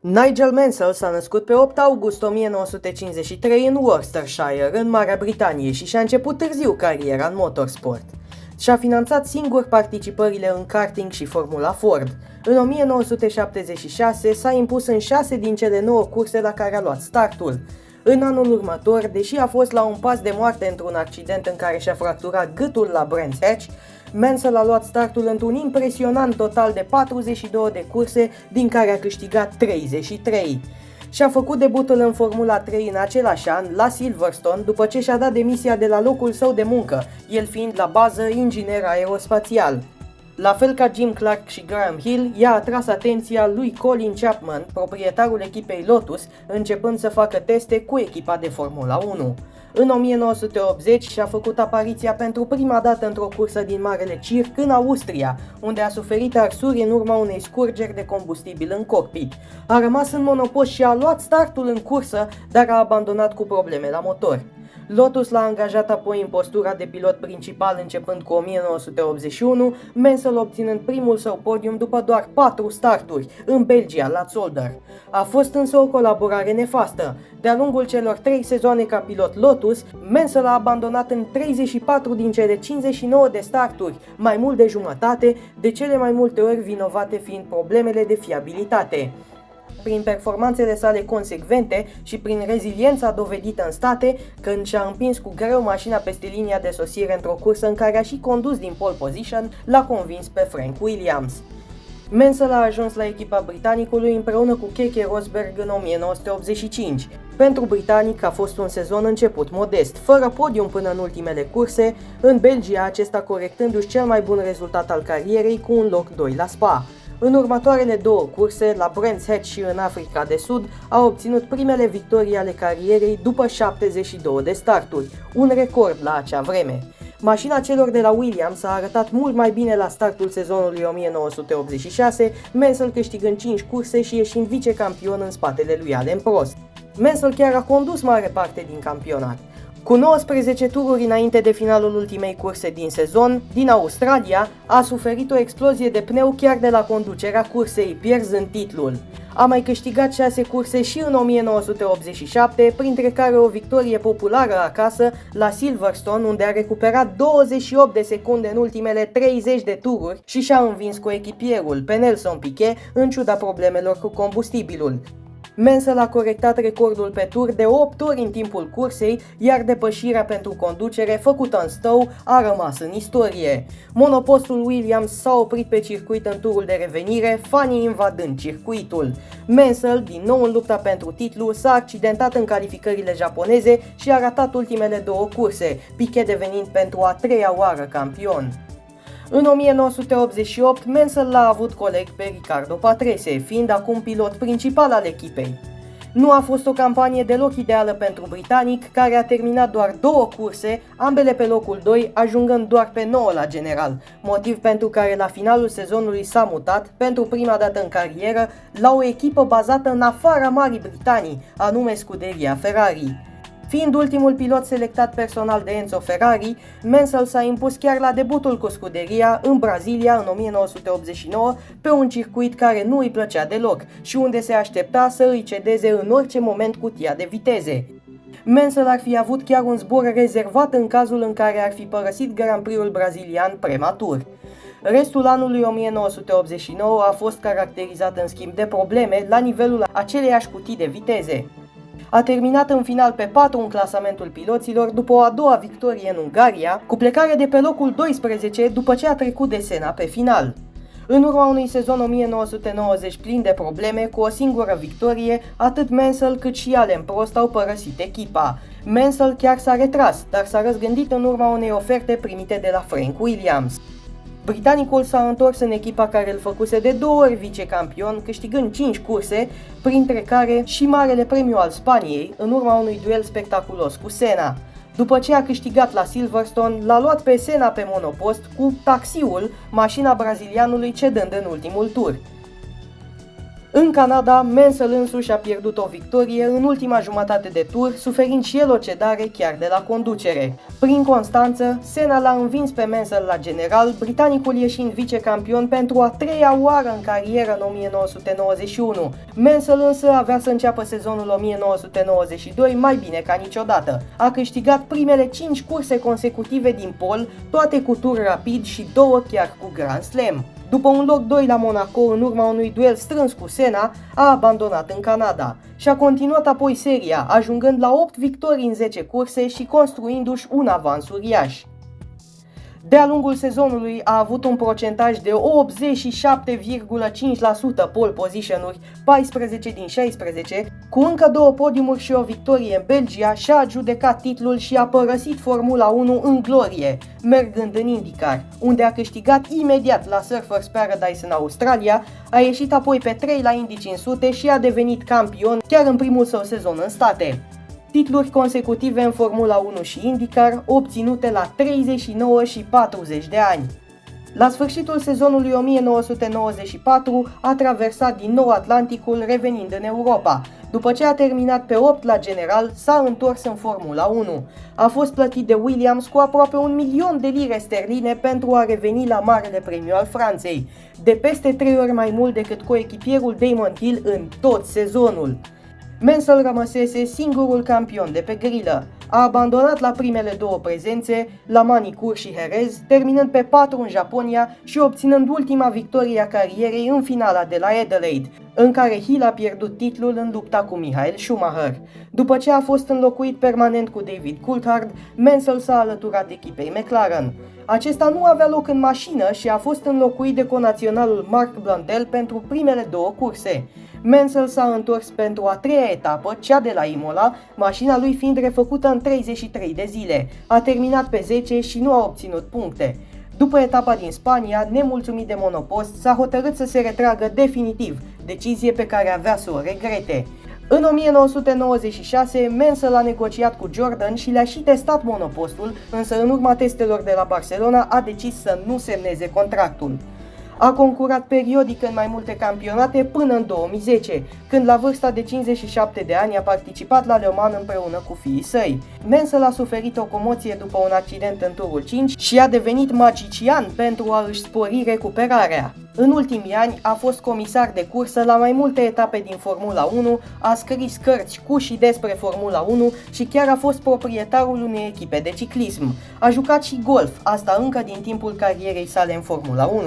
Nigel Mansell s-a născut pe 8 august 1953 în Worcestershire, în Marea Britanie, și și-a început târziu cariera în motorsport. Și-a finanțat singur participările în karting și Formula Ford. În 1976 s-a impus în 6 din cele 9 curse la care a luat startul. În anul următor, deși a fost la un pas de moarte într-un accident în care și-a fracturat gâtul la Brands Hatch, Mansell a luat startul într-un impresionant total de 42 de curse, din care a câștigat 33. Și-a făcut debutul în Formula 3 în același an, la Silverstone, după ce și-a dat demisia de la locul său de muncă, el fiind la bază inginer aerospațial. La fel ca Jim Clark și Graham Hill, i-a atras atenția lui Colin Chapman, proprietarul echipei Lotus, începând să facă teste cu echipa de Formula 1. În 1980 și-a făcut apariția pentru prima dată într-o cursă din Marele Circ în Austria, unde a suferit arsuri în urma unei scurgeri de combustibil în cockpit. A rămas în monopost și a luat startul în cursă, dar a abandonat cu probleme la motor. Lotus l-a angajat apoi în postura de pilot principal începând cu 1981, Mansell obținând primul său podium după doar 4 starturi, în Belgia, la Zolder. A fost însă o colaborare nefastă. De-a lungul celor 3 sezoane ca pilot Lotus, Mansell a abandonat în 34 din cele 59 de starturi, mai mult de jumătate, de cele mai multe ori vinovate fiind problemele de fiabilitate. Prin performanțele sale consecvente și prin reziliența dovedită în state, când și-a împins cu greu mașina peste linia de sosire într-o cursă în care a și condus din pole position, l-a convins pe Frank Williams. Mansell a ajuns la echipa britanicului împreună cu Keke Rosberg în 1985. Pentru britanic a fost un sezon început modest, fără podium până în ultimele curse, în Belgia acesta corectându-și cel mai bun rezultat al carierei cu un loc 2 la Spa. În următoarele 2 curse, la Brands Hatch și în Africa de Sud, a obținut primele victorii ale carierei după 72 de starturi, un record la acea vreme. Mașina celor de la Williams a arătat mult mai bine la startul sezonului 1986, Mansell câștigând 5 curse și ieșind vicecampion în spatele lui Alain Prost. Mansell chiar a condus mare parte din campionat. Cu 19 tururi înainte de finalul ultimei curse din sezon, din Australia, a suferit o explozie de pneu chiar de la conducerea cursei, pierzând titlul. A mai câștigat 6 curse și în 1987, printre care o victorie populară acasă la Silverstone, unde a recuperat 28 de secunde în ultimele 30 de tururi și și-a învins coechipierul, pe Nelson Piquet, în ciuda problemelor cu combustibilul. Mansell a corectat recordul pe tur de 8 ori în timpul cursei, iar depășirea pentru conducere făcută în Stowe a rămas în istorie. Monopostul Williams s-a oprit pe circuit în turul de revenire, fanii invadând circuitul. Mansell, din nou în lupta pentru titlu, s-a accidentat în calificările japoneze și a ratat ultimele 2 curse, Piquet devenind pentru a 3-a oară campion. În 1988, Mansell l-a avut coleg pe Riccardo Patrese, fiind acum pilot principal al echipei. Nu a fost o campanie deloc ideală pentru britanic, care a terminat doar 2 curse, ambele pe locul 2, ajungând doar pe 9 la general, motiv pentru care la finalul sezonului s-a mutat, pentru prima dată în carieră, la o echipă bazată în afara Marii Britanii, anume scuderia Ferrari. Fiind ultimul pilot selectat personal de Enzo Ferrari, Mansell s-a impus chiar la debutul cu scuderia în Brazilia în 1989 pe un circuit care nu îi plăcea deloc și unde se aștepta să îi cedeze în orice moment cutia de viteze. Mansell ar fi avut chiar un zbor rezervat în cazul în care ar fi părăsit Grand Prix-ul brazilian prematur. Restul anului 1989 a fost caracterizat în schimb de probleme la nivelul aceleiași cutii de viteze. A terminat în final pe 4 în clasamentul piloților după o a doua victorie în Ungaria, cu plecare de pe locul 12 după ce a trecut de Senna pe final. În urma unui sezon 1990 plin de probleme, cu o singură victorie, atât Mansell cât și Alain Prost au părăsit echipa. Mansell chiar s-a retras, dar s-a răzgândit în urma unei oferte primite de la Frank Williams. Britanicul s-a întors în echipa care îl făcuse de 2 ori vicecampion, câștigând 5 curse, printre care și Marele Premiu al Spaniei, în urma unui duel spectaculos cu Senna. După ce a câștigat la Silverstone, l-a luat pe Senna pe monopost cu taxiul, mașina brazilianului cedând în ultimul tur. În Canada, Mansell însuși a pierdut o victorie în ultima jumătate de tur, suferind și el o cedare chiar de la conducere. Prin constanță, Senna l-a învins pe Mansell la general, britanicul ieșind vicecampion pentru a treia oară în carieră în 1991. Mansell însă avea să înceapă sezonul 1992 mai bine ca niciodată. A câștigat primele 5 curse consecutive din pole, toate cu tur rapid și 2 chiar cu Grand Slam. După un loc 2 la Monaco în urma unui duel strâns cu Senna, a abandonat în Canada și a continuat apoi seria, ajungând la 8 victorii în 10 curse și construindu-și un avans uriaș. De-a lungul sezonului a avut un procentaj de 87,5% pole position-uri, 14 din 16, cu încă 2 podiumuri și o victorie în Belgia, și-a adjudecat titlul și a părăsit Formula 1 în glorie, mergând în IndyCar, unde a câștigat imediat la Surfers Paradise în Australia, a ieșit apoi pe 3 la Indy 500 și a devenit campion chiar în primul său sezon în state. Titluri consecutive în Formula 1 și IndyCar obținute la 39 și 40 de ani. La sfârșitul sezonului 1994 a traversat din nou Atlanticul, revenind în Europa. După ce a terminat pe 8 la general, s-a întors în Formula 1. A fost plătit de Williams cu aproape 1 milion de lire sterline pentru a reveni la Marele Premiu al Franței, de peste 3 ori mai mult decât coechipierul Damon Hill în tot sezonul. Mansell rămăsese singurul campion de pe grilă. A abandonat la primele 2 prezențe, la Manicur și Jerez, terminând pe 4 în Japonia și obținând ultima victorie a carierei în finala de la Adelaide, în care Hill a pierdut titlul în lupta cu Michael Schumacher. După ce a fost înlocuit permanent cu David Coulthard, Mansell s-a alăturat echipei McLaren. Acesta nu avea loc în mașină și a fost înlocuit de conaționalul Mark Blundell pentru primele 2 curse. Mansell s-a întors pentru a 3-a etapă, cea de la Imola, mașina lui fiind refăcută în 33 de zile. A terminat pe 10 și nu a obținut puncte. După etapa din Spania, nemulțumit de monopost, s-a hotărât să se retragă definitiv, decizie pe care avea să o regrete. În 1996, Mansell a negociat cu Jordan și le-a și testat monopostul, însă în urma testelor de la Barcelona a decis să nu semneze contractul. A concurat periodic în mai multe campionate până în 2010, când la vârsta de 57 de ani a participat la Le Mans împreună cu fiii săi. Mansell a suferit o comoție după un accident în turul 5 și a devenit magician pentru a își spori recuperarea. În ultimii ani a fost comisar de cursă la mai multe etape din Formula 1, a scris cărți cu și despre Formula 1 și chiar a fost proprietarul unei echipe de ciclism. A jucat și golf, asta încă din timpul carierei sale în Formula 1.